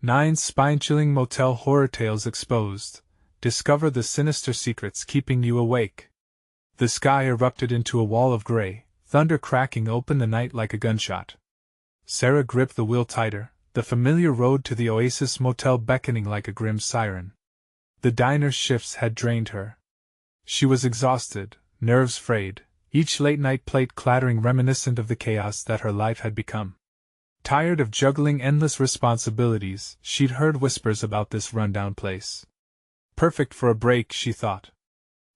9 spine-chilling motel horror tales exposed. Discover the sinister secrets keeping you awake. The sky erupted into a wall of gray, thunder cracking open the night like a gunshot. Sarah gripped the wheel tighter, the familiar road to the Oasis Motel beckoning like a grim siren. The diner's shifts had drained her. She was exhausted, nerves frayed, each late-night plate clattering reminiscent of the chaos that her life had become. Tired of juggling endless responsibilities, she'd heard whispers about this rundown place. Perfect for a break, she thought.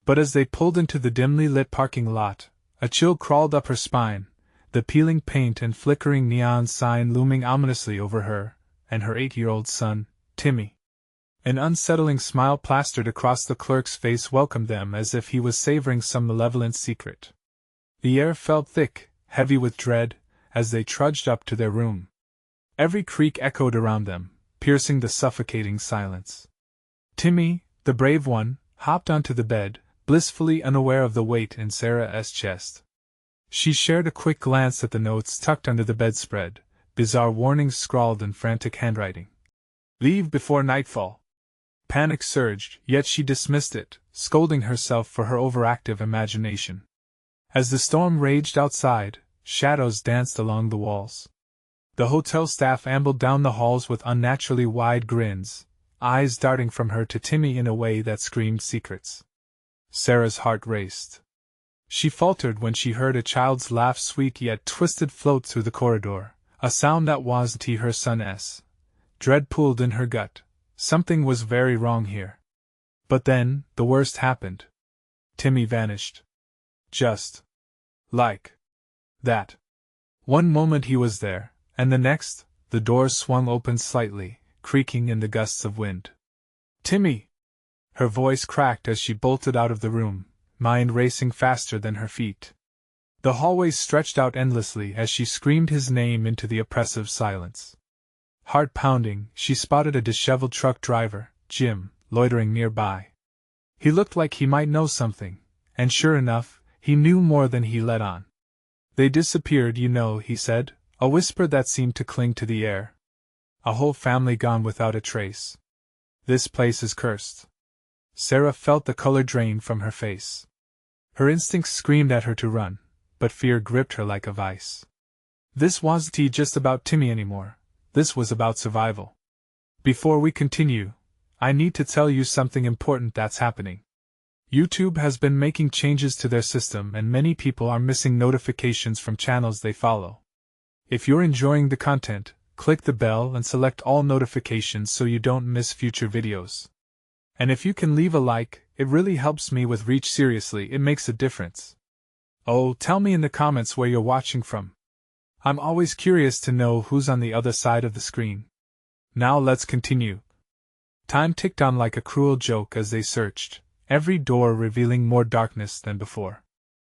But as they pulled into the dimly lit parking lot, a chill crawled up her spine, the peeling paint and flickering neon sign looming ominously over her and her 8-year-old son, Timmy. An unsettling smile plastered across the clerk's face welcomed them as if he was savoring some malevolent secret. The air felt thick, heavy with dread, as they trudged up to their room. Every creak echoed around them, piercing the suffocating silence. Timmy, the brave one, hopped onto the bed, blissfully unaware of the weight in Sarah's chest. She shared a quick glance at the notes tucked under the bedspread, bizarre warnings scrawled in frantic handwriting. Leave before nightfall. Panic surged, yet she dismissed it, scolding herself for her overactive imagination. As the storm raged outside, shadows danced along the walls. The hotel staff ambled down the halls with unnaturally wide grins, eyes darting from her to Timmy in a way that screamed secrets. Sarah's heart raced. She faltered when she heard a child's laugh, sweet yet twisted, float through the corridor, a sound that wasn't her son's. Dread pooled in her gut. Something was very wrong here. But then, the worst happened. Timmy vanished. Just like that. One moment he was there, and the next, the doors swung open slightly, creaking in the gusts of wind. Timmy! Her voice cracked as she bolted out of the room, mind racing faster than her feet. The hallways stretched out endlessly as she screamed his name into the oppressive silence. Heart pounding, she spotted a disheveled truck driver, Jim, loitering nearby. He looked like he might know something, and sure enough, he knew more than he let on. They disappeared, you know, he said, a whisper that seemed to cling to the air. A whole family gone without a trace. This place is cursed. Sarah felt the color drain from her face. Her instincts screamed at her to run, but fear gripped her like a vice. This wasn't just about Timmy anymore. This was about survival. Before we continue, I need to tell you something important that's happening. YouTube has been making changes to their system and many people are missing notifications from channels they follow. If you're enjoying the content, click the bell and select all notifications so you don't miss future videos. And if you can leave a like, it really helps me with reach. Seriously, it makes a difference. Oh, tell me in the comments where you're watching from. I'm always curious to know who's on the other side of the screen. Now let's continue. Time ticked on like a cruel joke as they searched, every door revealing more darkness than before.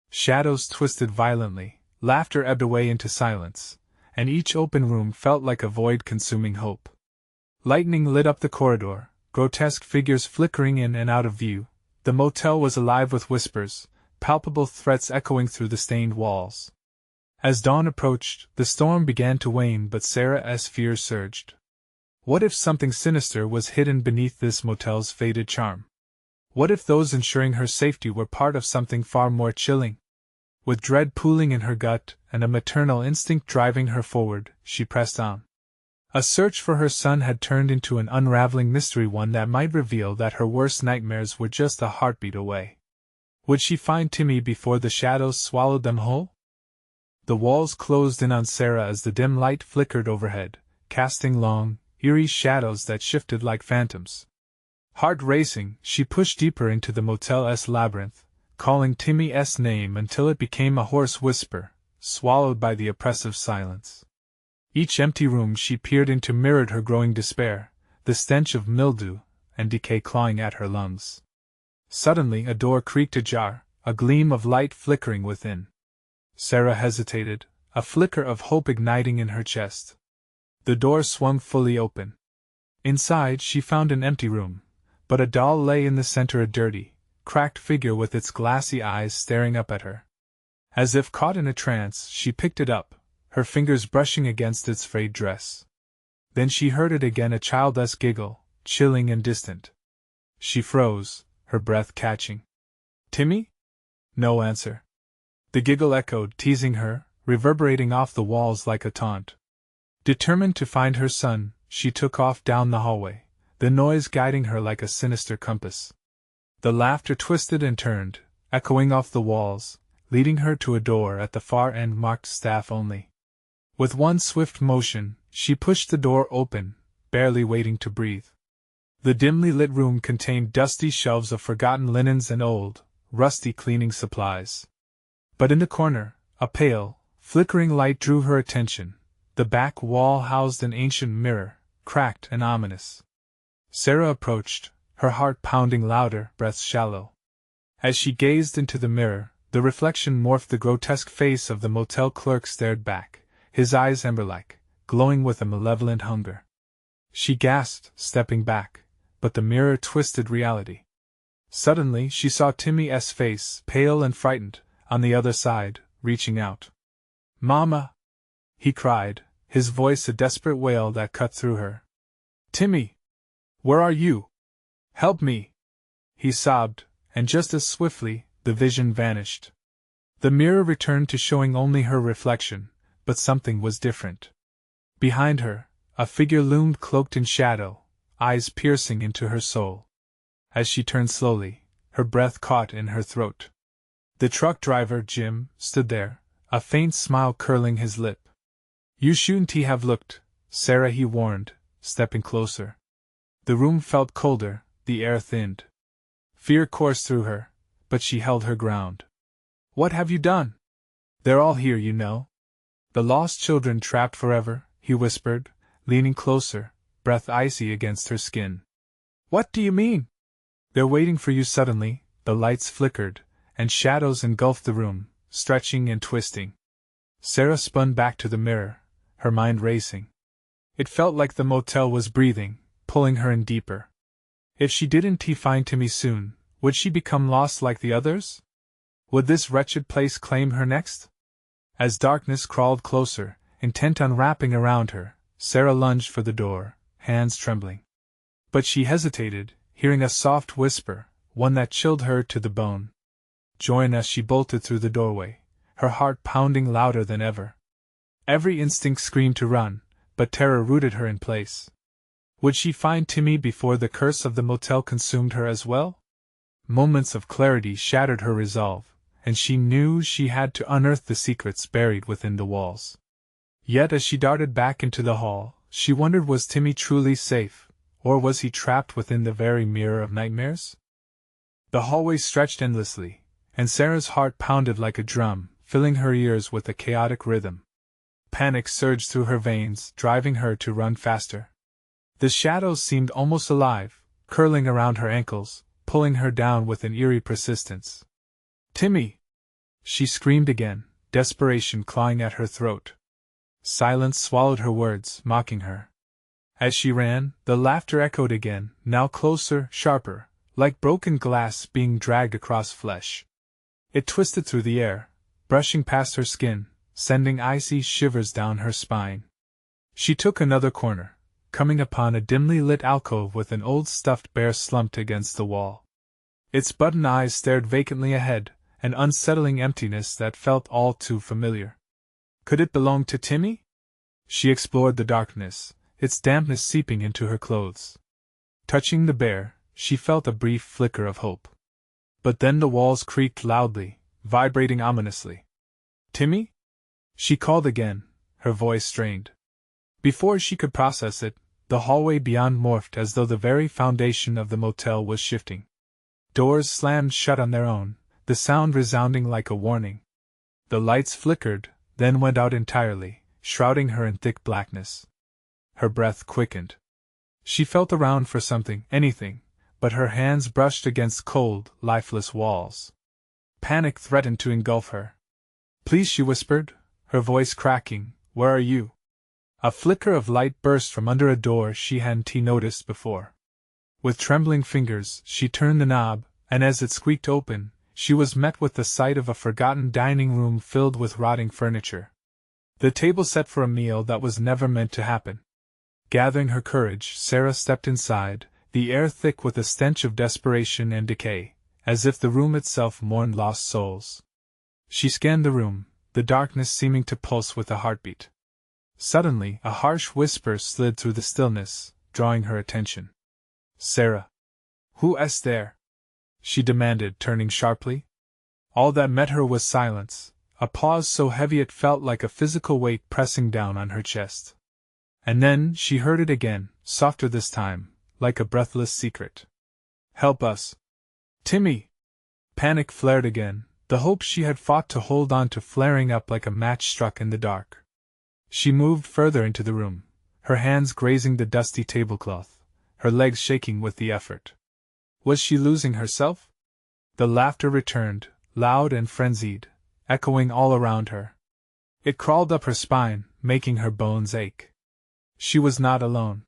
Shadows twisted violently, laughter ebbed away into silence, and each open room felt like a void consuming hope. Lightning lit up the corridor, grotesque figures flickering in and out of view. The motel was alive with whispers, palpable threats echoing through the stained walls. As dawn approached, the storm began to wane, but Sarah's fears surged. What if something sinister was hidden beneath this motel's faded charm? What if those ensuring her safety were part of something far more chilling? With dread pooling in her gut and a maternal instinct driving her forward, she pressed on. A search for her son had turned into an unraveling mystery, one that might reveal that her worst nightmares were just a heartbeat away. Would she find Timmy before the shadows swallowed them whole? The walls closed in on Sarah as the dim light flickered overhead, casting long, eerie shadows that shifted like phantoms. Heart racing, she pushed deeper into the motel's labyrinth, calling Timmy's name until it became a hoarse whisper, swallowed by the oppressive silence. Each empty room she peered into mirrored her growing despair, the stench of mildew and decay clawing at her lungs. Suddenly a door creaked ajar, a gleam of light flickering within. Sarah hesitated, a flicker of hope igniting in her chest. The door swung fully open. Inside she found an empty room, but a doll lay in the center, a dirty, cracked figure with its glassy eyes staring up at her. As if caught in a trance, she picked it up, her fingers brushing against its frayed dress. Then she heard it again, a childless giggle, chilling and distant. She froze, her breath catching. "Timmy?" No answer. The giggle echoed, teasing her, reverberating off the walls like a taunt. Determined to find her son, she took off down the hallway, the noise guiding her like a sinister compass. The laughter twisted and turned, echoing off the walls, leading her to a door at the far end marked staff only. With one swift motion, she pushed the door open, barely waiting to breathe. The dimly lit room contained dusty shelves of forgotten linens and old, rusty cleaning supplies. But in the corner, a pale, flickering light drew her attention. The back wall housed an ancient mirror, cracked and ominous. Sarah approached, her heart pounding louder, breath shallow. As she gazed into the mirror, the reflection morphed. The grotesque face of the motel clerk stared back, his eyes ember-like, glowing with a malevolent hunger. She gasped, stepping back, but the mirror twisted reality. Suddenly she saw Timmy's face, pale and frightened, on the other side, reaching out. "Mama!" he cried, his voice a desperate wail that cut through her. "Timmy! Where are you? Help me!" he sobbed, and just as swiftly, the vision vanished. The mirror returned to showing only her reflection, but something was different. Behind her, a figure loomed cloaked in shadow, eyes piercing into her soul. As she turned slowly, her breath caught in her throat. The truck driver, Jim, stood there, a faint smile curling his lip. "You shouldn't have looked, Sarah," he warned, stepping closer. The room felt colder, the air thinned. Fear coursed through her, but she held her ground. "What have you done? They're all here, you know. The lost children trapped forever," he whispered, leaning closer, breath icy against her skin. "What do you mean?" "They're waiting for you." Suddenly, the lights flickered, and shadows engulfed the room, stretching and twisting. Sarah spun back to the mirror, her mind racing. It felt like the motel was breathing, pulling her in deeper. If she didn't find Timmy soon, would she become lost like the others? Would this wretched place claim her next? As darkness crawled closer, intent on wrapping around her, Sarah lunged for the door, hands trembling. But she hesitated, hearing a soft whisper, one that chilled her to the bone. "Join us." She bolted through the doorway, her heart pounding louder than ever. Every instinct screamed to run, but terror rooted her in place. Would she find Timmy before the curse of the motel consumed her as well? Moments of clarity shattered her resolve, and she knew she had to unearth the secrets buried within the walls. Yet as she darted back into the hall, she wondered, was Timmy truly safe, or was he trapped within the very mirror of nightmares? The hallway stretched endlessly, and Sarah's heart pounded like a drum, filling her ears with a chaotic rhythm. Panic surged through her veins, driving her to run faster. The shadows seemed almost alive, curling around her ankles, pulling her down with an eerie persistence. "Timmy!" she screamed again, desperation clawing at her throat. Silence swallowed her words, mocking her. As she ran, the laughter echoed again, now closer, sharper, like broken glass being dragged across flesh. It twisted through the air, brushing past her skin, sending icy shivers down her spine. She took another corner, coming upon a dimly lit alcove with an old stuffed bear slumped against the wall. Its button eyes stared vacantly ahead, an unsettling emptiness that felt all too familiar. Could it belong to Timmy? She explored the darkness, its dampness seeping into her clothes. Touching the bear, she felt a brief flicker of hope. But then the walls creaked loudly, vibrating ominously. "Timmy?" she called again, her voice strained. Before she could process it, the hallway beyond morphed as though the very foundation of the motel was shifting. Doors slammed shut on their own, the sound resounding like a warning. The lights flickered, then went out entirely, shrouding her in thick blackness. Her breath quickened. She felt around for something, anything, but her hands brushed against cold, lifeless walls. Panic threatened to engulf her. "Please," she whispered, her voice cracking, "where are you?" A flicker of light burst from under a door she hadn't noticed before. With trembling fingers, she turned the knob, and as it squeaked open, she was met with the sight of a forgotten dining room filled with rotting furniture. The table set for a meal that was never meant to happen. Gathering her courage, Sarah stepped inside, the air thick with a stench of desperation and decay, as if the room itself mourned lost souls. She scanned the room, the darkness seeming to pulse with a heartbeat. Suddenly, a harsh whisper slid through the stillness, drawing her attention. "Sarah! Who's there?" she demanded, turning sharply. All that met her was silence, a pause so heavy it felt like a physical weight pressing down on her chest. And then she heard it again, softer this time, like a breathless secret. "Help us! Timmy!" Panic flared again, the hope she had fought to hold on to flaring up like a match struck in the dark. She moved further into the room, her hands grazing the dusty tablecloth, her legs shaking with the effort. Was she losing herself? The laughter returned, loud and frenzied, echoing all around her. It crawled up her spine, making her bones ache. She was not alone.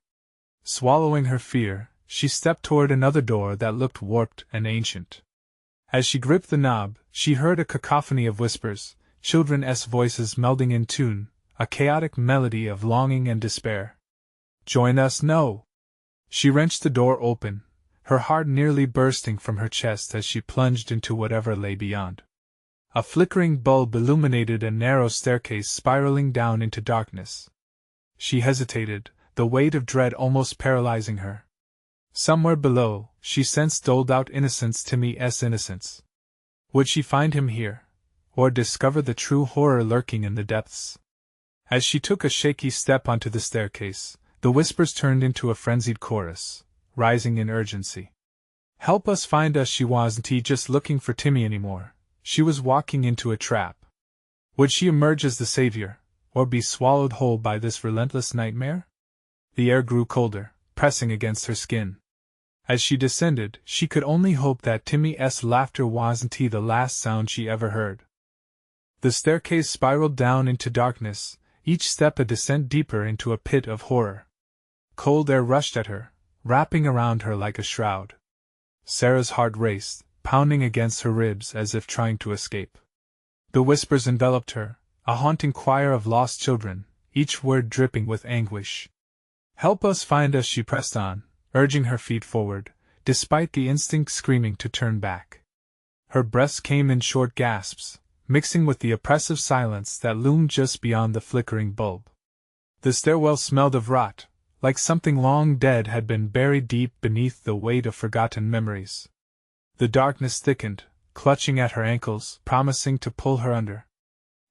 Swallowing her fear, she stepped toward another door that looked warped and ancient. As she gripped the knob, she heard a cacophony of whispers, children's voices melding in tune, a chaotic melody of longing and despair. "Join us, no!" She wrenched the door open, her heart nearly bursting from her chest as she plunged into whatever lay beyond. A flickering bulb illuminated a narrow staircase spiraling down into darkness. She hesitated, the weight of dread almost paralyzing her. Somewhere below, she sensed doled-out Timmy's innocence. Would she find him here, or discover the true horror lurking in the depths? As she took a shaky step onto the staircase, the whispers turned into a frenzied chorus, rising in urgency. "Help us find us!" She wasn't just looking for Timmy anymore, she was walking into a trap. Would she emerge as the savior, or be swallowed whole by this relentless nightmare? The air grew colder, pressing against her skin. As she descended, she could only hope that Timmy's laughter wasn't the last sound she ever heard. The staircase spiraled down into darkness, each step a descent deeper into a pit of horror. Cold air rushed at her, wrapping around her like a shroud. Sarah's heart raced, pounding against her ribs as if trying to escape. The whispers enveloped her, a haunting choir of lost children, each word dripping with anguish. "Help us find us!" she pressed on, urging her feet forward, despite the instinct screaming to turn back. Her breaths came in short gasps, mixing with the oppressive silence that loomed just beyond the flickering bulb. The stairwell smelled of rot, like something long dead had been buried deep beneath the weight of forgotten memories. The darkness thickened, clutching at her ankles, promising to pull her under.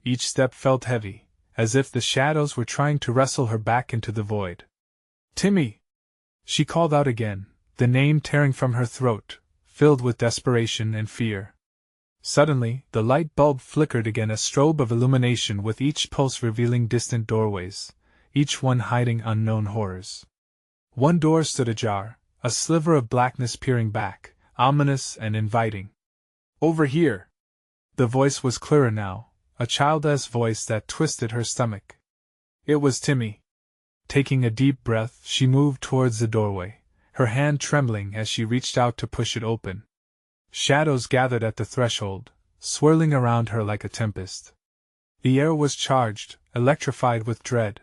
Each step felt heavy, as if the shadows were trying to wrestle her back into the void. "Timmy!" She called out again, the name tearing from her throat, filled with desperation and fear. Suddenly, the light bulb flickered again, a strobe of illumination with each pulse revealing distant doorways, each one hiding unknown horrors. One door stood ajar, a sliver of blackness peering back, ominous and inviting. "Over here!" The voice was clearer now, a child's voice that twisted her stomach. It was Timmy. Taking a deep breath, she moved towards the doorway, her hand trembling as she reached out to push it open. Shadows gathered at the threshold, swirling around her like a tempest. The air was charged, electrified with dread.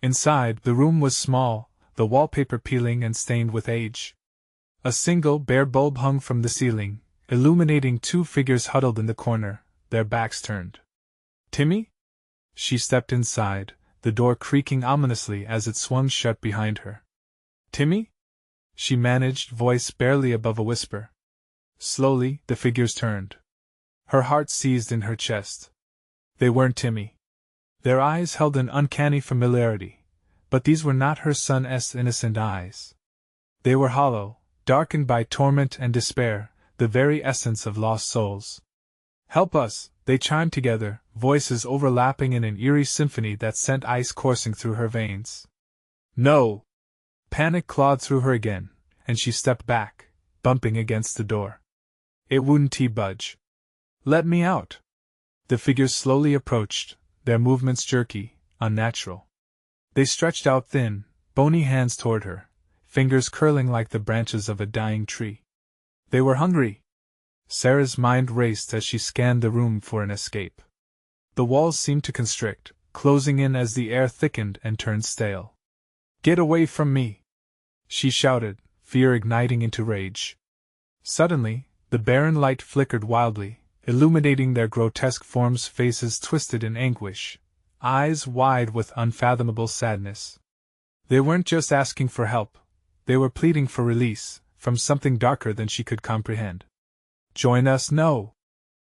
Inside, the room was small, the wallpaper peeling and stained with age. A single bare bulb hung from the ceiling, illuminating two figures huddled in the corner, their backs turned. "Timmy?" She stepped inside, the door creaking ominously as it swung shut behind her. "Timmy?" she managed, voice barely above a whisper. Slowly, the figures turned. Her heart seized in her chest. They weren't Timmy. Their eyes held an uncanny familiarity, but these were not her son's innocent eyes. They were hollow, darkened by torment and despair, the very essence of lost souls. "Help us!" they chimed together, voices overlapping in an eerie symphony that sent ice coursing through her veins. "No!" Panic clawed through her again, and she stepped back, bumping against the door. It wouldn't budge. "Let me out!" The figures slowly approached, their movements jerky, unnatural. They stretched out thin, bony hands toward her, fingers curling like the branches of a dying tree. They were hungry. Sarah's mind raced as she scanned the room for an escape. The walls seemed to constrict, closing in as the air thickened and turned stale. Get away from me! She shouted, fear igniting into rage. Suddenly, the barren light flickered wildly, illuminating their grotesque forms, faces twisted in anguish, eyes wide with unfathomable sadness. They weren't just asking for help, they were pleading for release from something darker than she could comprehend. Join us, no!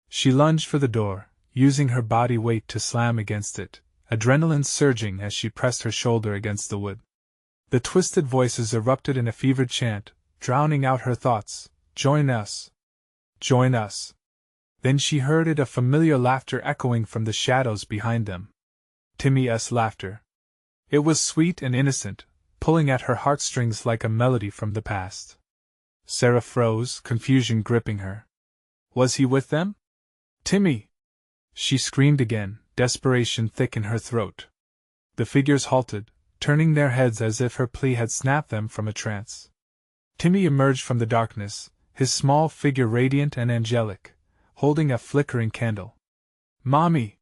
She lunged for the door, using her body weight to slam against it, adrenaline surging as she pressed her shoulder against the wood. The twisted voices erupted in a fevered chant, drowning out her thoughts. Join us! Join us! Then she heard a familiar laughter echoing from the shadows behind them. Timmy's laughter. It was sweet and innocent, pulling at her heartstrings like a melody from the past. Sarah froze, confusion gripping her. Was he with them? Timmy! She screamed again, desperation thick in her throat. The figures halted, turning their heads as if her plea had snapped them from a trance. Timmy emerged from the darkness, his small figure radiant and angelic, holding a flickering candle. Mommy!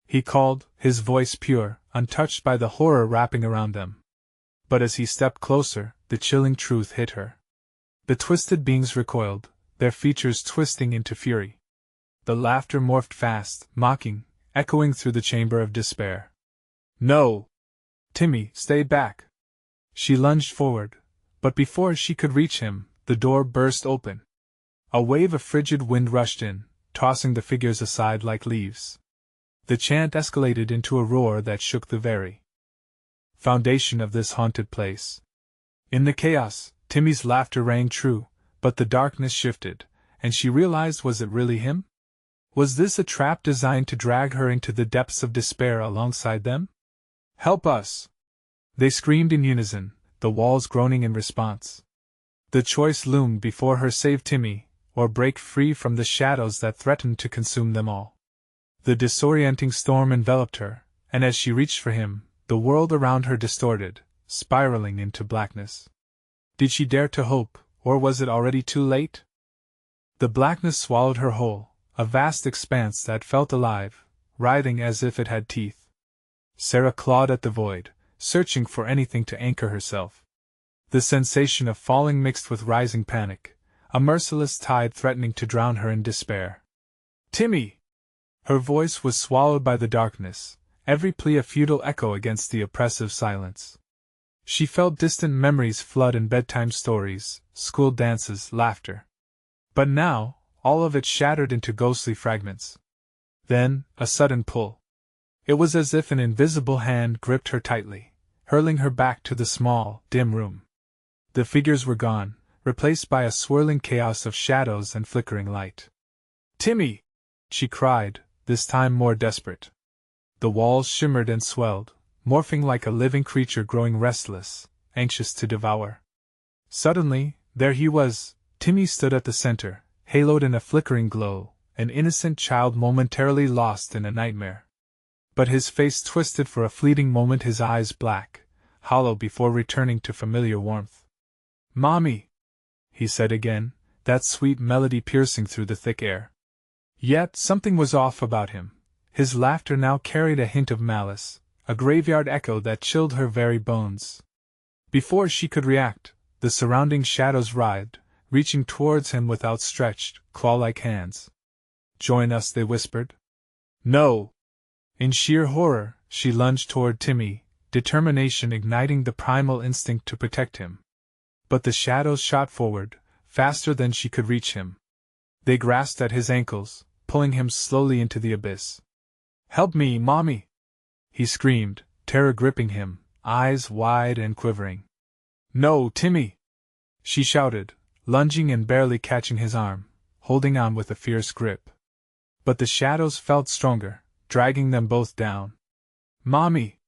He called, his voice pure, untouched by the horror wrapping around them. But as he stepped closer, the chilling truth hit her. The twisted beings recoiled, their features twisting into fury. The laughter morphed fast, mocking, echoing through the chamber of despair. No! Timmy, stay back! She lunged forward, but before she could reach him, the door burst open. A wave of frigid wind rushed in, tossing the figures aside like leaves. The chant escalated into a roar that shook the very foundation of this haunted place. In the chaos, Timmy's laughter rang true, but the darkness shifted, and she realized, was it really him? Was this a trap designed to drag her into the depths of despair alongside them? Help us! They screamed in unison, the walls groaning in response. The choice loomed before her: save Timmy, or break free from the shadows that threatened to consume them all. The disorienting storm enveloped her, and as she reached for him, the world around her distorted, spiraling into blackness. Did she dare to hope, or was it already too late? The blackness swallowed her whole, a vast expanse that felt alive, writhing as if it had teeth. Sarah clawed at the void, searching for anything to anchor herself. The sensation of falling mixed with rising panic, a merciless tide threatening to drown her in despair. Timmy! Her voice was swallowed by the darkness, every plea a futile echo against the oppressive silence. She felt distant memories flood in bedtime stories, school dances, laughter. But now, all of it shattered into ghostly fragments. Then, a sudden pull. It was as if an invisible hand gripped her tightly, hurling her back to the small, dim room. The figures were gone, replaced by a swirling chaos of shadows and flickering light. Timmy! She cried, this time more desperate. The walls shimmered and swelled, morphing like a living creature growing restless, anxious to devour. Suddenly, there he was. Timmy stood at the center, haloed in a flickering glow, an innocent child momentarily lost in a nightmare. But his face twisted for a fleeting moment, his eyes black, hollow before returning to familiar warmth. Mommy! He said again, that sweet melody piercing through the thick air. Yet something was off about him. His laughter now carried a hint of malice, a graveyard echo that chilled her very bones. Before she could react, the surrounding shadows writhed, reaching towards him with outstretched, claw-like hands. Join us, they whispered. No! In sheer horror, she lunged toward Timmy, determination igniting the primal instinct to protect him. But the shadows shot forward, faster than she could reach him. They grasped at his ankles, pulling him slowly into the abyss. Help me, Mommy! He screamed, terror gripping him, eyes wide and quivering. No, Timmy! She shouted, lunging and barely catching his arm, holding on with a fierce grip. But the shadows felt stronger, dragging them both down. Mommy!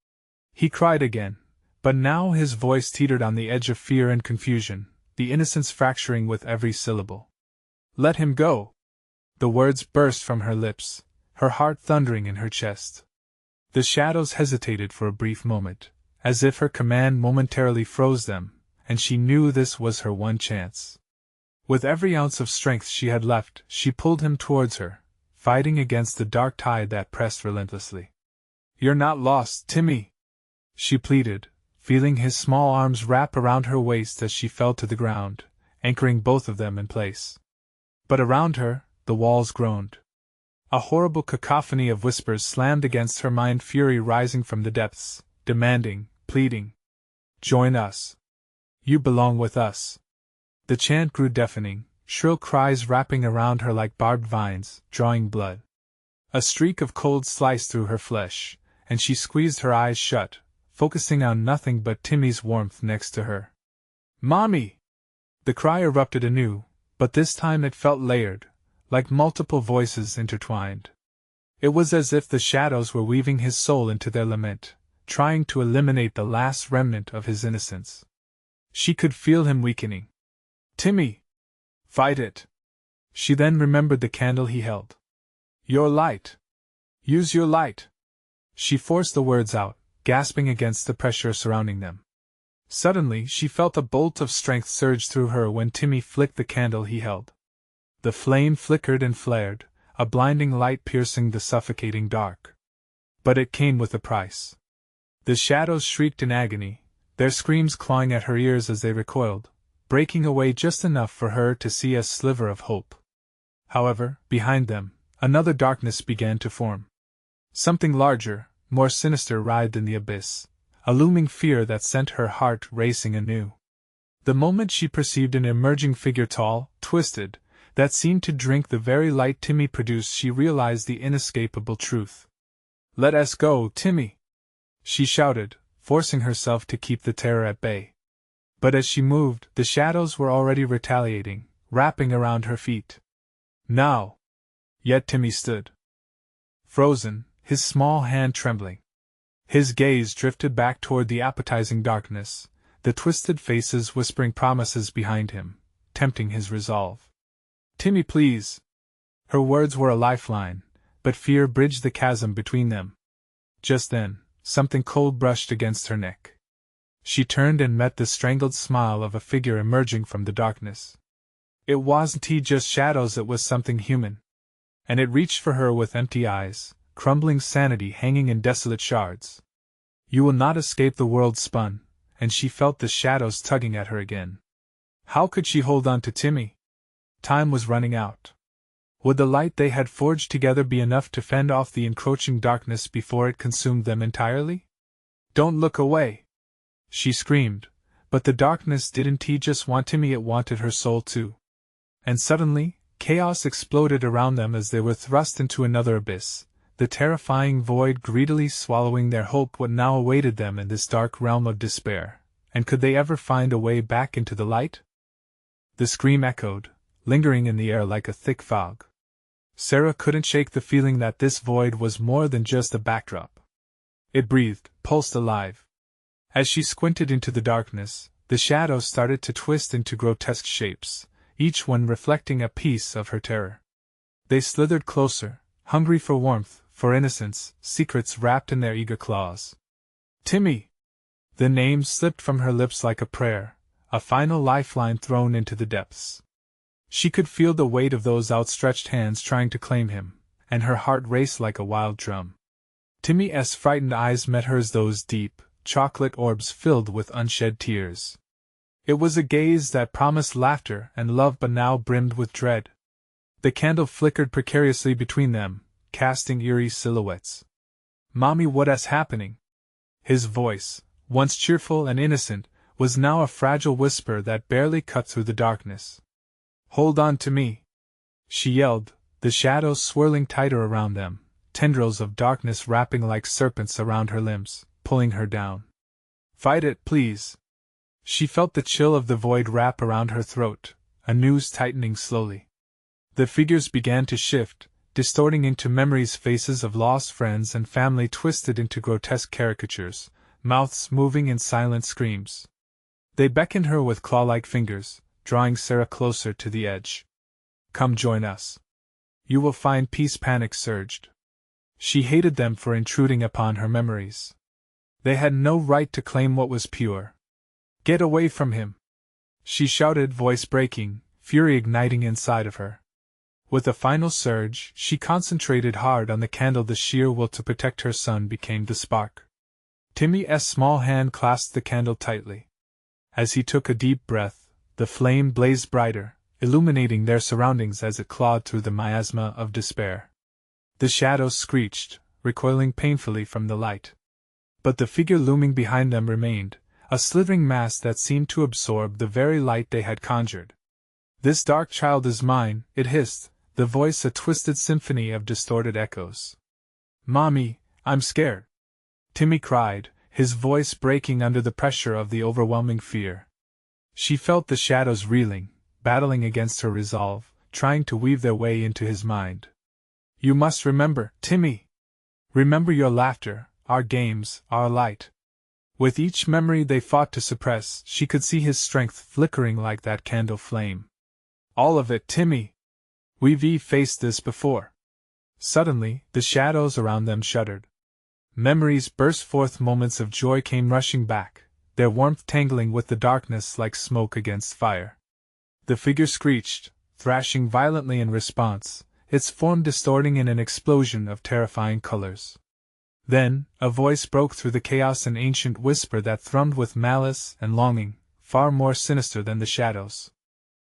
He cried again, but now his voice teetered on the edge of fear and confusion, the innocence fracturing with every syllable. Let him go! The words burst from her lips, her heart thundering in her chest. The shadows hesitated for a brief moment, as if her command momentarily froze them, and she knew this was her one chance. With every ounce of strength she had left, she pulled him towards her, fighting against the dark tide that pressed relentlessly. You're not lost, Timmy! She pleaded, feeling his small arms wrap around her waist as she fell to the ground, anchoring both of them in place. But around her, the walls groaned. A horrible cacophony of whispers slammed against her mind, fury rising from the depths, demanding, pleading. Join us. You belong with us. The chant grew deafening, shrill cries wrapping around her like barbed vines, drawing blood. A streak of cold sliced through her flesh, and she squeezed her eyes shut, focusing on nothing but Timmy's warmth next to her. Mommy! The cry erupted anew, but this time it felt layered, like multiple voices intertwined. It was as if the shadows were weaving his soul into their lament, trying to eliminate the last remnant of his innocence. She could feel him weakening. Timmy! Fight it! She then remembered the candle he held. Your light! Use your light! She forced the words out, gasping against the pressure surrounding them. Suddenly she felt a bolt of strength surge through her when Timmy flicked the candle he held. The flame flickered and flared, a blinding light piercing the suffocating dark. But it came with a price. The shadows shrieked in agony, their screams clawing at her ears as they recoiled, breaking away just enough for her to see a sliver of hope. However, behind them, another darkness began to form. Something larger, more sinister writhed in the abyss, a looming fear that sent her heart racing anew. The moment she perceived an emerging figure tall, twisted, that seemed to drink the very light Timmy produced, she realized the inescapable truth. Let us go, Timmy! She shouted, forcing herself to keep the terror at bay. But as she moved, the shadows were already retaliating, wrapping around her feet. Now! Yet Timmy stood. Frozen, his small hand trembling. His gaze drifted back toward the appetizing darkness, the twisted faces whispering promises behind him, tempting his resolve. Timmy, please! Her words were a lifeline, but fear bridged the chasm between them. Just then, something cold brushed against her neck. She turned and met the strangled smile of a figure emerging from the darkness. It wasn't just shadows, it was something human. And it reached for her with empty eyes, crumbling sanity hanging in desolate shards. You will not escape, the world spun, and she felt the shadows tugging at her again. How could she hold on to Timmy? Time was running out. Would the light they had forged together be enough to fend off the encroaching darkness before it consumed them entirely? Don't look away! She screamed, but the darkness didn't just want Timmy, it wanted her soul too. And suddenly, chaos exploded around them as they were thrust into another abyss, the terrifying void greedily swallowing their hope. What now awaited them in this dark realm of despair, and could they ever find a way back into the light? The scream echoed, lingering in the air like a thick fog. Sarah couldn't shake the feeling that this void was more than just a backdrop. It breathed, pulsed alive. As she squinted into the darkness, the shadows started to twist into grotesque shapes, each one reflecting a piece of her terror. They slithered closer, hungry for warmth, for innocence, secrets wrapped in their eager claws. Timmy! The name slipped from her lips like a prayer, a final lifeline thrown into the depths. She could feel the weight of those outstretched hands trying to claim him, and her heart raced like a wild drum. Timmy's frightened eyes met hers, those deep, chocolate orbs filled with unshed tears. It was a gaze that promised laughter and love but now brimmed with dread. The candle flickered precariously between them, casting eerie silhouettes. Mommy, what's happening? His voice, once cheerful and innocent, was now a fragile whisper that barely cut through the darkness. Hold on to me! She yelled, the shadows swirling tighter around them, tendrils of darkness wrapping like serpents around her limbs, pulling her down. Fight it, please! She felt the chill of the void wrap around her throat, a noose tightening slowly. The figures began to shift, distorting into memories faces of lost friends and family twisted into grotesque caricatures, mouths moving in silent screams. They beckoned her with claw-like fingers, drawing Sarah closer to the edge. Come join us. You will find peace. Panic surged. She hated them for intruding upon her memories. They had no right to claim what was pure. Get away from him! She shouted, voice breaking, fury igniting inside of her. With a final surge, she concentrated hard on the candle. The sheer will to protect her son became the spark. Timmy's small hand clasped the candle tightly. As he took a deep breath, the flame blazed brighter, illuminating their surroundings as it clawed through the miasma of despair. The shadows screeched, recoiling painfully from the light. But the figure looming behind them remained, a slithering mass that seemed to absorb the very light they had conjured. "This dark child is mine," it hissed, the voice a twisted symphony of distorted echoes. "Mommy, I'm scared," Timmy cried, his voice breaking under the pressure of the overwhelming fear. She felt the shadows reeling, battling against her resolve, trying to weave their way into his mind. "You must remember, Timmy! Remember your laughter, our games, our light." With each memory they fought to suppress, she could see his strength flickering like that candle flame. "All of it, Timmy! We've faced this before." Suddenly, the shadows around them shuddered. Memories burst forth, moments of joy came rushing back, their warmth tangling with the darkness like smoke against fire. The figure screeched, thrashing violently in response, its form distorting in an explosion of terrifying colors. Then, a voice broke through the chaos, an ancient whisper that thrummed with malice and longing, far more sinister than the shadows.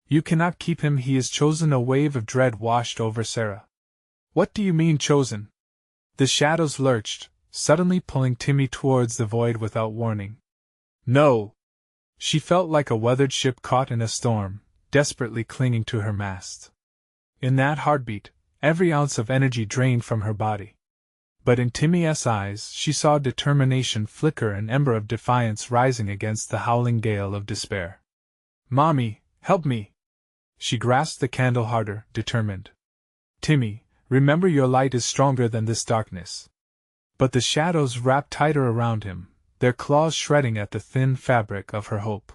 "You cannot keep him, he is chosen." A wave of dread washed over Sarah. "What do you mean, chosen?" The shadows lurched, suddenly pulling Timmy towards the void without warning. "No!" She felt like a weathered ship caught in a storm, desperately clinging to her mast. In that heartbeat, every ounce of energy drained from her body. But in Timmy's eyes she saw determination flicker, an ember of defiance rising against the howling gale of despair. "Mommy, help me!" She grasped the candle harder, determined. "Timmy, remember your light is stronger than this darkness." But the shadows wrapped tighter around him, their claws shredding at the thin fabric of her hope.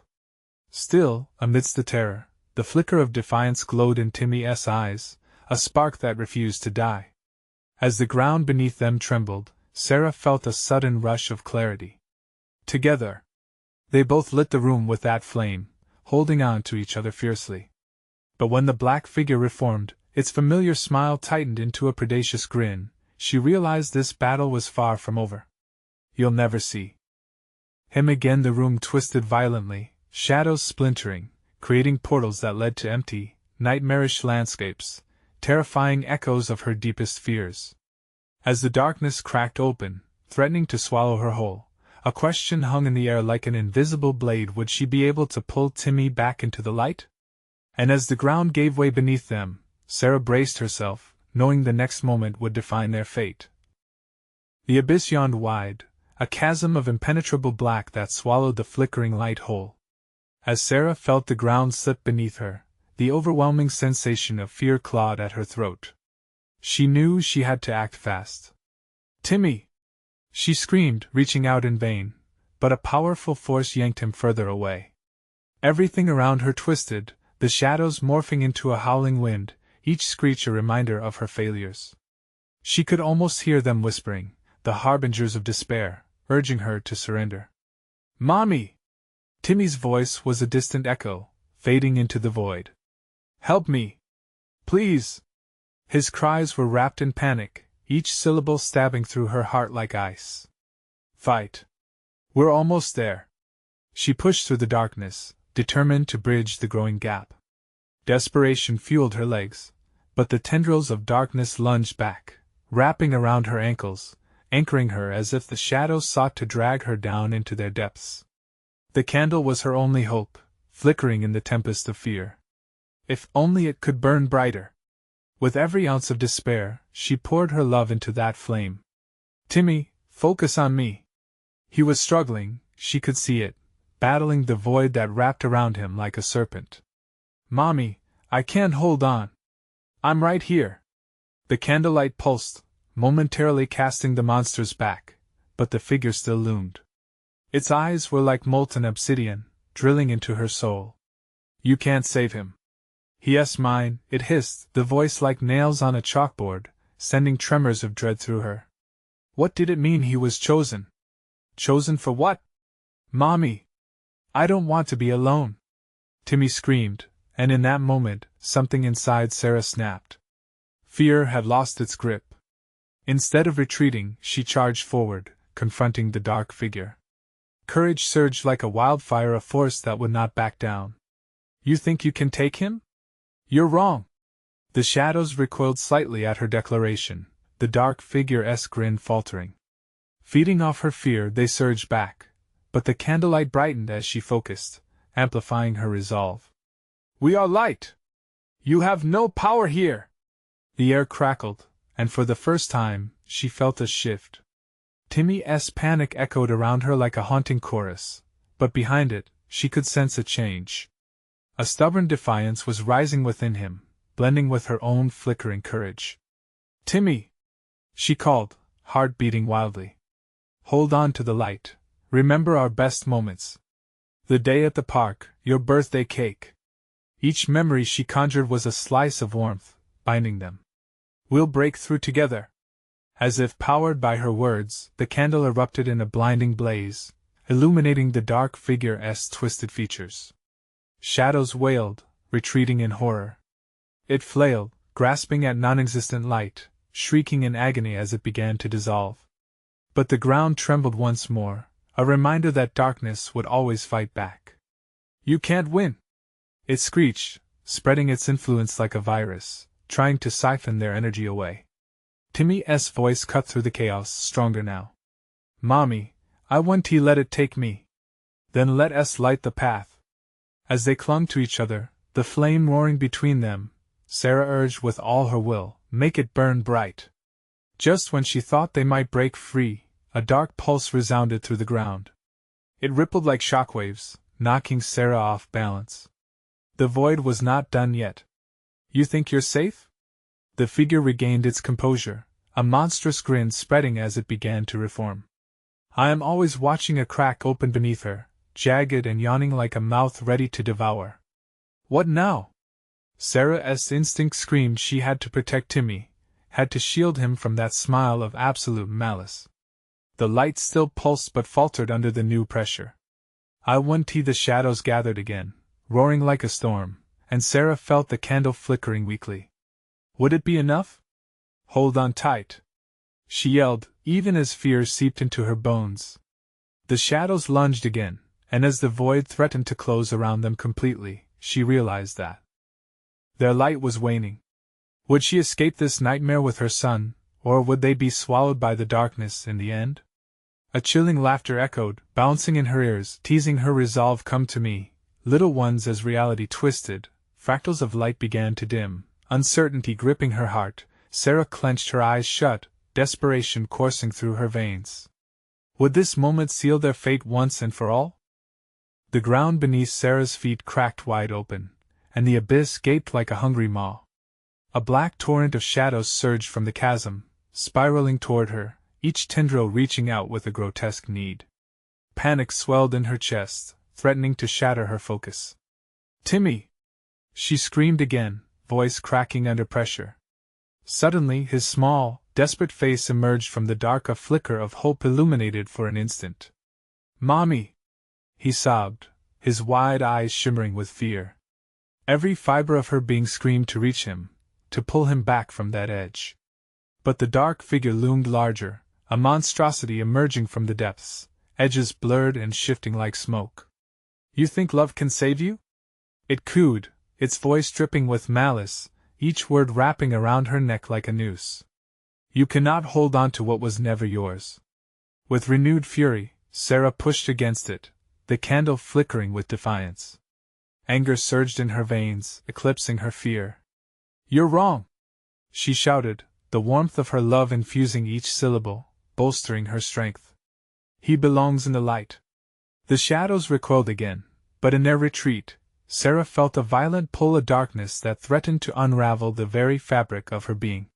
Still, amidst the terror, the flicker of defiance glowed in Timmy's eyes, a spark that refused to die. As the ground beneath them trembled, Sarah felt a sudden rush of clarity. Together, they both lit the room with that flame, holding on to each other fiercely. But when the black figure reformed, its familiar smile tightened into a predacious grin, she realized this battle was far from over. "You'll never see him again." The room twisted violently, shadows splintering, creating portals that led to empty, nightmarish landscapes, terrifying echoes of her deepest fears. As the darkness cracked open, threatening to swallow her whole, a question hung in the air like an invisible blade: would she be able to pull Timmy back into the light? And as the ground gave way beneath them, Sarah braced herself, knowing the next moment would define their fate. The abyss yawned wide, a chasm of impenetrable black that swallowed the flickering light whole. As Sarah felt the ground slip beneath her, the overwhelming sensation of fear clawed at her throat. She knew she had to act fast. "Timmy!" she screamed, reaching out in vain, but a powerful force yanked him further away. Everything around her twisted, the shadows morphing into a howling wind, each screech a reminder of her failures. She could almost hear them whispering, the harbingers of despair, urging her to surrender. "Mommy!" Timmy's voice was a distant echo, fading into the void. "Help me! Please!" His cries were wrapped in panic, each syllable stabbing through her heart like ice. "Fight! We're almost there!" She pushed through the darkness, determined to bridge the growing gap. Desperation fueled her legs, but the tendrils of darkness lunged back, wrapping around her ankles, anchoring her as if the shadows sought to drag her down into their depths. The candle was her only hope, flickering in the tempest of fear. If only it could burn brighter! With every ounce of despair, she poured her love into that flame. "Timmy, focus on me!" He was struggling, she could see it, battling the void that wrapped around him like a serpent. "Mommy, I can't hold on. I'm right here." The candlelight pulsed, momentarily casting the monsters back, but the figure still loomed. Its eyes were like molten obsidian, drilling into her soul. "You can't save him." "He*s mine," it hissed, the voice like nails on a chalkboard, sending tremors of dread through her. What did it mean he was chosen? Chosen for what? "Mommy! I don't want to be alone!" Timmy screamed, and in that moment, something inside Sarah snapped. Fear had lost its grip. Instead of retreating, she charged forward, confronting the dark figure. Courage surged like a wildfire, a force that would not back down. You think you can take him? You're wrong. The shadows recoiled slightly at her declaration, the dark figure's grin faltering. Feeding off her fear, they surged back, but the candlelight brightened as she focused, amplifying her resolve. We are light! You have no power here! The air crackled, and for the first time, she felt a shift. Timmy's panic echoed around her like a haunting chorus, but behind it, she could sense a change. A stubborn defiance was rising within him, blending with her own flickering courage. Timmy! She called, heart beating wildly. Hold on to the light. Remember our best moments. The day at the park, your birthday cake. Each memory she conjured was a slice of warmth, binding them. We'll break through together. As if powered by her words, the candle erupted in a blinding blaze, illuminating the dark figure's twisted features. Shadows wailed, retreating in horror. It flailed, grasping at non-existent light, shrieking in agony as it began to dissolve. But the ground trembled once more, a reminder that darkness would always fight back. You can't win! It screeched, spreading its influence like a virus, trying to siphon their energy away. Timmy's voice cut through the chaos, stronger now. Mommy, I want to let it take me. Then let us light the path. As they clung to each other, the flame roaring between them, Sarah urged with all her will, make it burn bright. Just when she thought they might break free, a dark pulse resounded through the ground. It rippled like shockwaves, knocking Sarah off balance. The void was not done yet. You think you're safe? The figure regained its composure, a monstrous grin spreading as it began to reform. I am always watching a crack open beneath her, jagged and yawning like a mouth ready to devour. What now? Sarah's instinct screamed she had to protect Timmy, had to shield him from that smile of absolute malice. The light still pulsed but faltered under the new pressure. The shadows gathered again, roaring like a storm, and Sarah felt the candle flickering weakly. Would it be enough? Hold on tight, she yelled, even as fear seeped into her bones. The shadows lunged again, and as the void threatened to close around them completely, she realized that their light was waning. Would she escape this nightmare with her son, or would they be swallowed by the darkness in the end? A chilling laughter echoed, bouncing in her ears, teasing her resolve. Come to me, little ones. As reality twisted, fractals of light began to dim, uncertainty gripping her heart. Sarah clenched her eyes shut, desperation coursing through her veins. Would this moment seal their fate once and for all? The ground beneath Sarah's feet cracked wide open, and the abyss gaped like a hungry maw. A black torrent of shadows surged from the chasm, spiraling toward her, each tendril reaching out with a grotesque need. Panic swelled in her chest, threatening to shatter her focus. Timmy! She screamed again, voice cracking under pressure. Suddenly his small, desperate face emerged from the dark. A flicker of hope illuminated for an instant. Mommy! He sobbed, his wide eyes shimmering with fear. Every fiber of her being screamed to reach him, to pull him back from that edge. But the dark figure loomed larger, a monstrosity emerging from the depths, edges blurred and shifting like smoke. You think love can save you? It cooed, its voice dripping with malice, each word wrapping around her neck like a noose. You cannot hold on to what was never yours. With renewed fury, Sarah pushed against it, the candle flickering with defiance. Anger surged in her veins, eclipsing her fear. You're wrong! She shouted, the warmth of her love infusing each syllable, bolstering her strength. He belongs in the light. The shadows recoiled again, but in their retreat, Sarah felt a violent pull of darkness that threatened to unravel the very fabric of her being.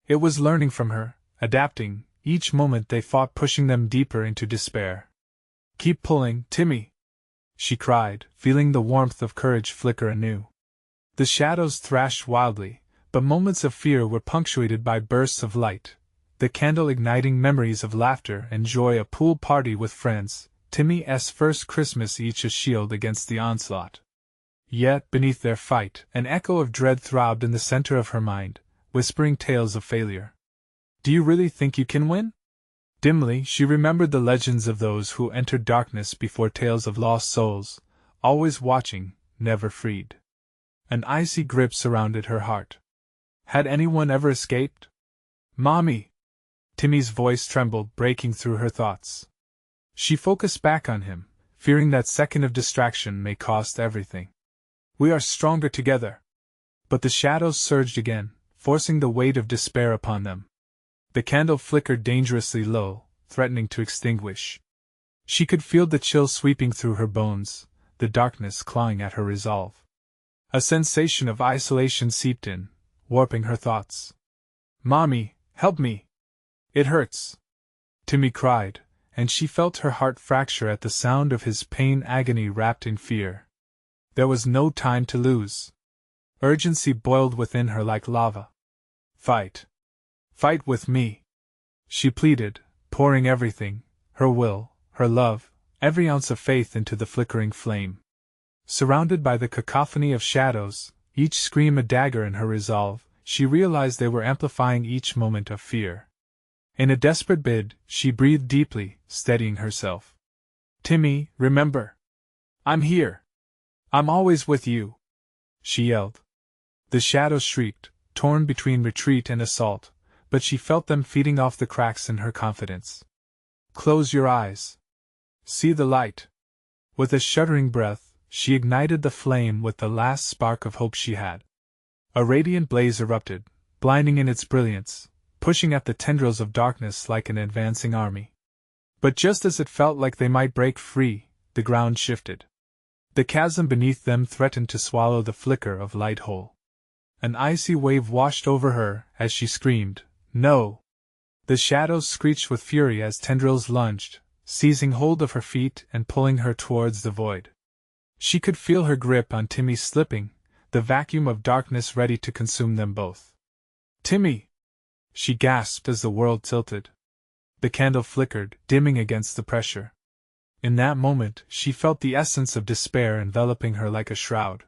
It was learning from her, adapting, each moment they fought pushing them deeper into despair. Keep pulling, Timmy! She cried, feeling the warmth of courage flicker anew. The shadows thrashed wildly, but moments of fear were punctuated by bursts of light, the candle igniting memories of laughter and joy, a pool party with friends, Timmy's first Christmas, each a shield against the onslaught. Yet, beneath their fight, an echo of dread throbbed in the center of her mind, whispering tales of failure. Do you really think you can win? Dimly, she remembered the legends of those who entered darkness before, tales of lost souls, always watching, never freed. An icy grip surrounded her heart. Had anyone ever escaped? "Mommy!" Timmy's voice trembled, breaking through her thoughts. She focused back on him, fearing that second of distraction may cost everything. "We are stronger together." But the shadows surged again, forcing the weight of despair upon them. The candle flickered dangerously low, threatening to extinguish. She could feel the chill sweeping through her bones, the darkness clawing at her resolve. A sensation of isolation seeped in, warping her thoughts. "Mommy, help me! It hurts!" Timmy cried, and she felt her heart fracture at the sound of his pain, agony wrapped in fear. There was no time to lose. Urgency boiled within her like lava. "Fight! Fight with me!" she pleaded, pouring everything, her will, her love, every ounce of faith into the flickering flame. Surrounded by the cacophony of shadows, each scream a dagger in her resolve, she realized they were amplifying each moment of fear. In a desperate bid, she breathed deeply, steadying herself. "Timmy, remember! I'm here! I'm always with you!" she yelled. The shadows shrieked, torn between retreat and assault, but she felt them feeding off the cracks in her confidence. "Close your eyes. See the light." With a shuddering breath, she ignited the flame with the last spark of hope she had. A radiant blaze erupted, blinding in its brilliance, pushing at the tendrils of darkness like an advancing army. But just as it felt like they might break free, the ground shifted. The chasm beneath them threatened to swallow the flicker of light whole. An icy wave washed over her as she screamed, "No!" The shadows screeched with fury as tendrils lunged, seizing hold of her feet and pulling her towards the void. She could feel her grip on Timmy slipping, the vacuum of darkness ready to consume them both. "Timmy!" she gasped as the world tilted. The candle flickered, dimming against the pressure. In that moment, she felt the essence of despair enveloping her like a shroud.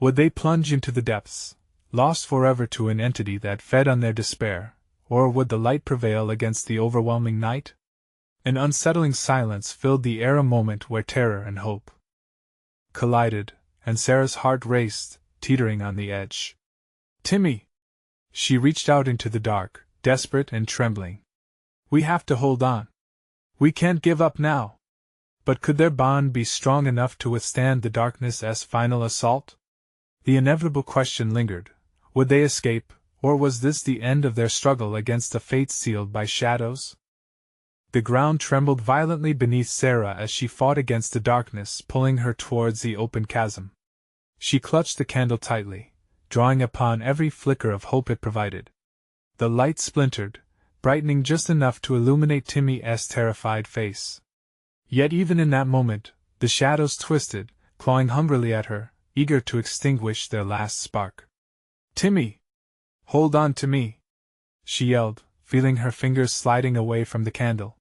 Would they plunge into the depths, lost forever to an entity that fed on their despair, or would the light prevail against the overwhelming night? An unsettling silence filled the air, a moment where terror and hope collided, and Sarah's heart raced, teetering on the edge. "Timmy!" She reached out into the dark, desperate and trembling. "We have to hold on. We can't give up now." But could their bond be strong enough to withstand the darkness's final assault? The inevitable question lingered. Would they escape, or was this the end of their struggle against a fate sealed by shadows? The ground trembled violently beneath Sarah as she fought against the darkness pulling her towards the open chasm. She clutched the candle tightly, drawing upon every flicker of hope it provided. The light splintered, brightening just enough to illuminate Timmy's terrified face. Yet even in that moment, the shadows twisted, clawing hungrily at her, eager to extinguish their last spark. "Timmy! Hold on to me!" she yelled, feeling her fingers sliding away from the candle.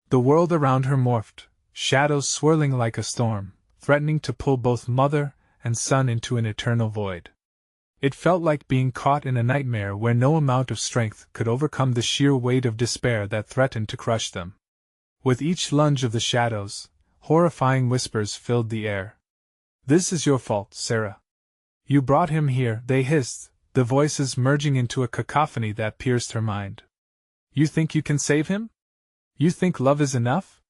The world around her morphed, shadows swirling like a storm, threatening to pull both mother and son into an eternal void. It felt like being caught in a nightmare where no amount of strength could overcome the sheer weight of despair that threatened to crush them. With each lunge of the shadows, horrifying whispers filled the air. "This is your fault, Sarah. You brought him here," they hissed, the voices merging into a cacophony that pierced her mind. "You think you can save him? You think love is enough?"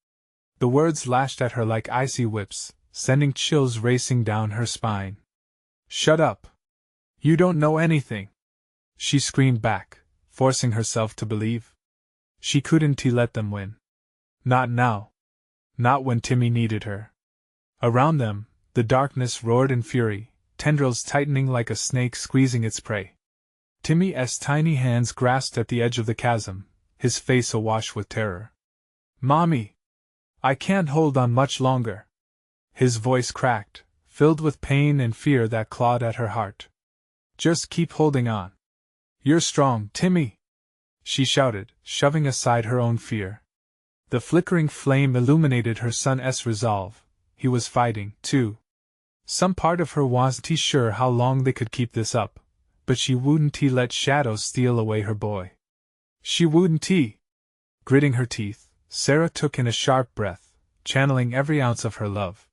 The words lashed at her like icy whips, sending chills racing down her spine. "Shut up! You don't know anything!" she screamed back, forcing herself to believe. She couldn't let them win. Not now. Not when Timmy needed her. Around them, the darkness roared in fury, tendrils tightening like a snake squeezing its prey. Timmy's tiny hands grasped at the edge of the chasm, his face awash with terror. "Mommy! I can't hold on much longer." His voice cracked, filled with pain and fear that clawed at her heart. "Just keep holding on. You're strong, Timmy!" she shouted, shoving aside her own fear. The flickering flame illuminated her son's resolve. He was fighting, too. Some part of her wasn't sure how long they could keep this up, but she wouldn't let shadows steal away her boy. She wouldn't. Gritting her teeth, Sarah took in a sharp breath, channeling every ounce of her love.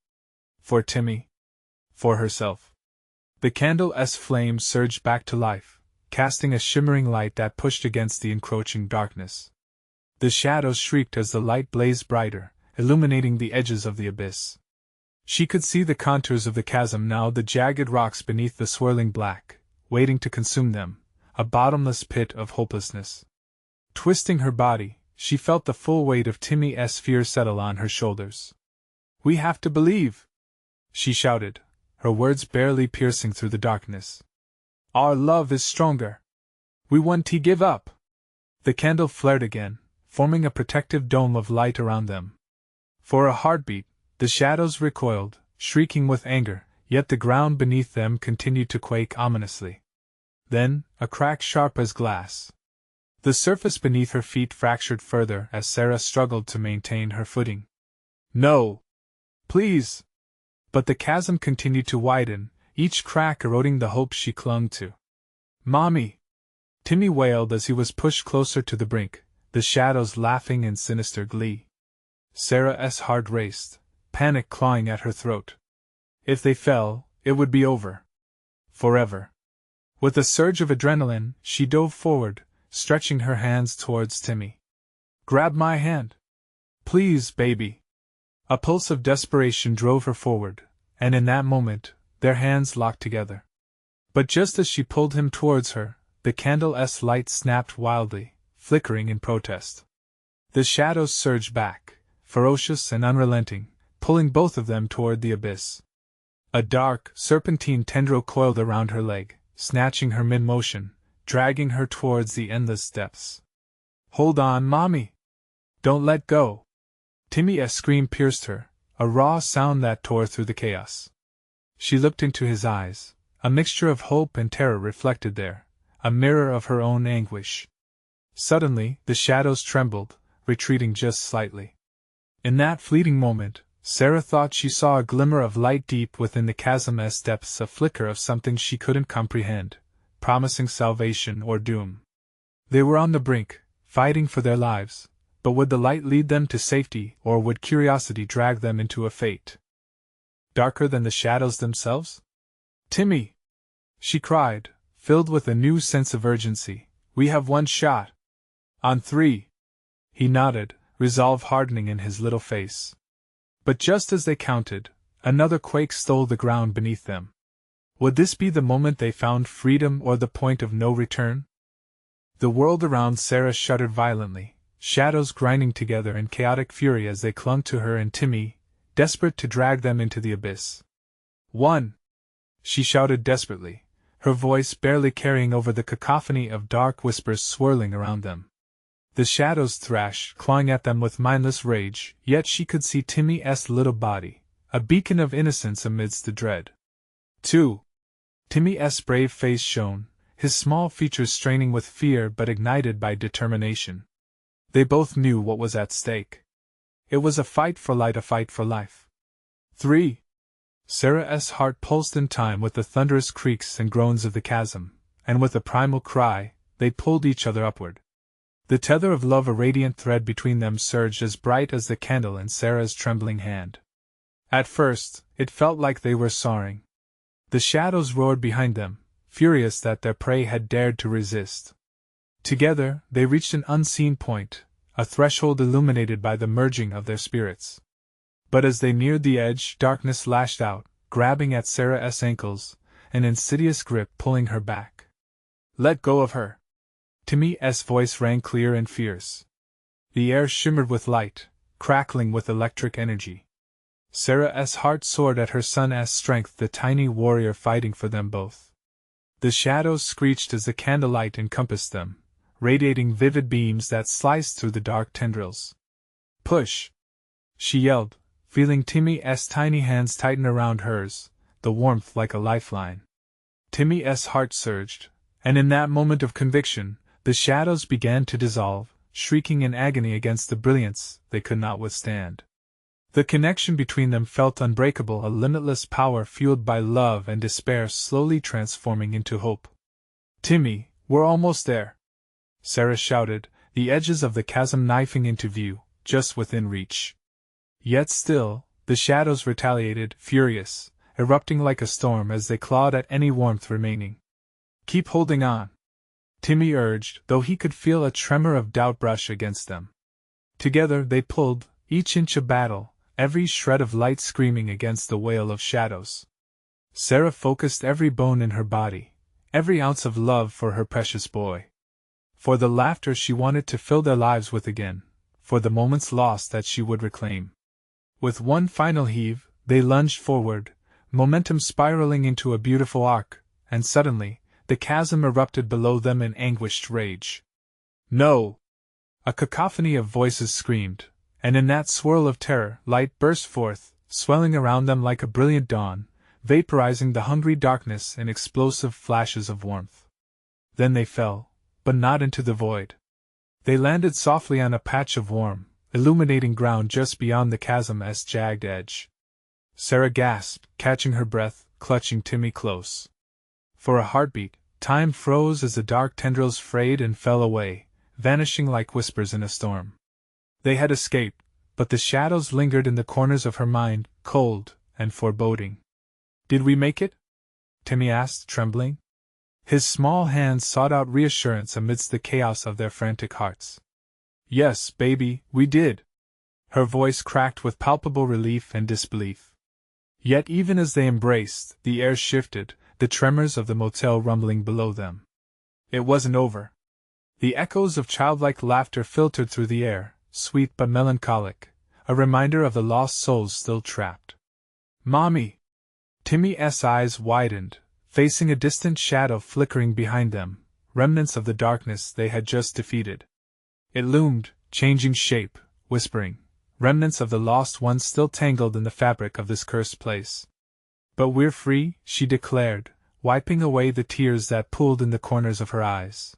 For Timmy. For herself. The candle's flame surged back to life, casting a shimmering light that pushed against the encroaching darkness. The shadows shrieked as the light blazed brighter, illuminating the edges of the abyss. She could see the contours of the chasm now, the jagged rocks beneath the swirling black, waiting to consume them, a bottomless pit of hopelessness. Twisting her body, she felt the full weight of Timmy's fear settle on her shoulders. "We have to believe!" she shouted, her words barely piercing through the darkness. "Our love is stronger. We won't give up." The candle flared again, forming a protective dome of light around them. For a heartbeat, the shadows recoiled, shrieking with anger, yet the ground beneath them continued to quake ominously. Then, a crack sharp as glass. The surface beneath her feet fractured further as Sarah struggled to maintain her footing. "No! Please!" But the chasm continued to widen, each crack eroding the hope she clung to. "Mommy!" Timmy wailed as he was pushed closer to the brink, the shadows laughing in sinister glee. Sarah's heart raced, panic clawing at her throat. If they fell, it would be over. Forever. With a surge of adrenaline, she dove forward, stretching her hands towards Timmy. "Grab my hand. Please, baby." A pulse of desperation drove her forward, and in that moment, their hands locked together. But just as she pulled him towards her, the candle's light snapped wildly, flickering in protest. The shadows surged back, ferocious and unrelenting, pulling both of them toward the abyss. A dark, serpentine tendril coiled around her leg, snatching her mid-motion, dragging her towards the endless depths. "Hold on, Mommy! Don't let go!" Timmy's scream pierced her, a raw sound that tore through the chaos. She looked into his eyes, a mixture of hope and terror reflected there, a mirror of her own anguish. Suddenly, the shadows trembled, retreating just slightly. In that fleeting moment, Sarah thought she saw a glimmer of light deep within the chasm's depths, a flicker of something she couldn't comprehend, promising salvation or doom. They were on the brink, fighting for their lives, but would the light lead them to safety, or would curiosity drag them into a fate darker than the shadows themselves? "Timmy!" she cried, filled with a new sense of urgency. "We have one shot." "On 3. He nodded, resolve hardening in his little face. But just as they counted, another quake stole the ground beneath them. Would this be the moment they found freedom or the point of no return? The world around Sarah shuddered violently, shadows grinding together in chaotic fury as they clung to her and Timmy, desperate to drag them into the abyss. "One!" she shouted desperately, her voice barely carrying over the cacophony of dark whispers swirling around them. The shadows thrashed, clawing at them with mindless rage, yet she could see Timmy's little body, a beacon of innocence amidst the dread. 2. Timmy's brave face shone, his small features straining with fear but ignited by determination. They both knew what was at stake. It was a fight for light, a fight for life. 3. Sarah's heart pulsed in time with the thunderous creaks and groans of the chasm, and with a primal cry, they pulled each other upward. The tether of love, a radiant thread between them, surged as bright as the candle in Sarah's trembling hand. At first, it felt like they were soaring. The shadows roared behind them, furious that their prey had dared to resist. Together, they reached an unseen point, a threshold illuminated by the merging of their spirits. But as they neared the edge, darkness lashed out, grabbing at Sarah's ankles, an insidious grip pulling her back. "Let go of her!" Timmy's voice rang clear and fierce. The air shimmered with light, crackling with electric energy. Sarah's heart soared at her son's strength, the tiny warrior fighting for them both. The shadows screeched as the candlelight encompassed them, radiating vivid beams that sliced through the dark tendrils. "Push!" she yelled, feeling Timmy's tiny hands tighten around hers, the warmth like a lifeline. Timmy's heart surged, and in that moment of conviction, the shadows began to dissolve, shrieking in agony against the brilliance they could not withstand. The connection between them felt unbreakable, a limitless power fueled by love and despair slowly transforming into hope. "Timmy, we're almost there!" Sarah shouted, the edges of the chasm knifing into view, just within reach. Yet still, the shadows retaliated, furious, erupting like a storm as they clawed at any warmth remaining. "Keep holding on," Timmy urged, though he could feel a tremor of doubt brush against them. Together they pulled, each inch a battle, every shred of light screaming against the wail of shadows. Sarah focused every bone in her body, every ounce of love for her precious boy. For the laughter she wanted to fill their lives with again, for the moments lost that she would reclaim. With one final heave, they lunged forward, momentum spiraling into a beautiful arc, and suddenly, the chasm erupted below them in anguished rage. "No!" A cacophony of voices screamed, and in that swirl of terror, light burst forth, swelling around them like a brilliant dawn, vaporizing the hungry darkness in explosive flashes of warmth. Then they fell, but not into the void. They landed softly on a patch of warm, illuminating ground just beyond the chasm's jagged edge. Sarah gasped, catching her breath, clutching Timmy close. For a heartbeat, time froze as the dark tendrils frayed and fell away, vanishing like whispers in a storm. They had escaped, but the shadows lingered in the corners of her mind, cold and foreboding. "Did we make it?" Timmy asked, trembling. His small hands sought out reassurance amidst the chaos of their frantic hearts. "Yes, baby, we did." Her voice cracked with palpable relief and disbelief. Yet even as they embraced, the air shifted, the tremors of the motel rumbling below them. It wasn't over. The echoes of childlike laughter filtered through the air, sweet but melancholic, a reminder of the lost souls still trapped. "Mommy!" Timmy's eyes widened, facing a distant shadow flickering behind them, remnants of the darkness they had just defeated. It loomed, changing shape, whispering, remnants of the lost ones still tangled in the fabric of this cursed place. "But we're free," she declared, wiping away the tears that pooled in the corners of her eyes.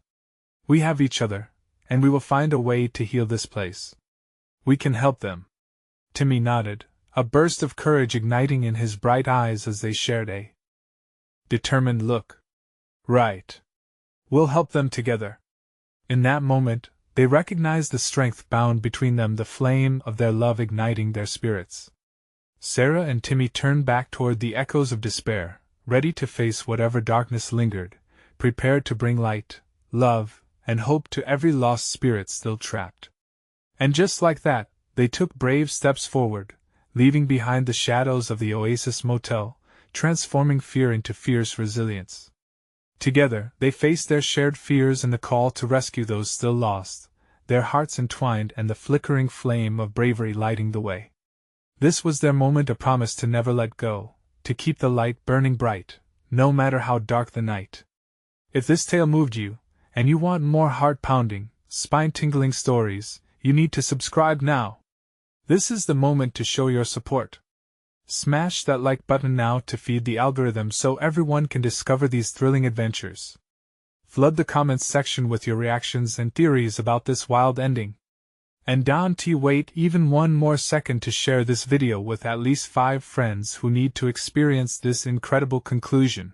"We have each other, and we will find a way to heal this place. We can help them." Timmy nodded, a burst of courage igniting in his bright eyes as they shared a determined look. "Right. We'll help them together." In that moment, they recognized the strength bound between them, the flame of their love igniting their spirits. Sarah and Timmy turned back toward the echoes of despair, ready to face whatever darkness lingered, prepared to bring light, love, and hope to every lost spirit still trapped. And just like that, they took brave steps forward, leaving behind the shadows of the Oasis Motel, transforming fear into fierce resilience. Together, they faced their shared fears and the call to rescue those still lost, their hearts entwined and the flickering flame of bravery lighting the way. This was their moment, a promise to never let go, to keep the light burning bright, no matter how dark the night. If this tale moved you, and you want more heart-pounding, spine-tingling stories, you need to subscribe now. This is the moment to show your support. Smash that like button now to feed the algorithm so everyone can discover these thrilling adventures. Flood the comments section with your reactions and theories about this wild ending. And don't wait even one more second to share this video with at least 5 friends who need to experience this incredible conclusion.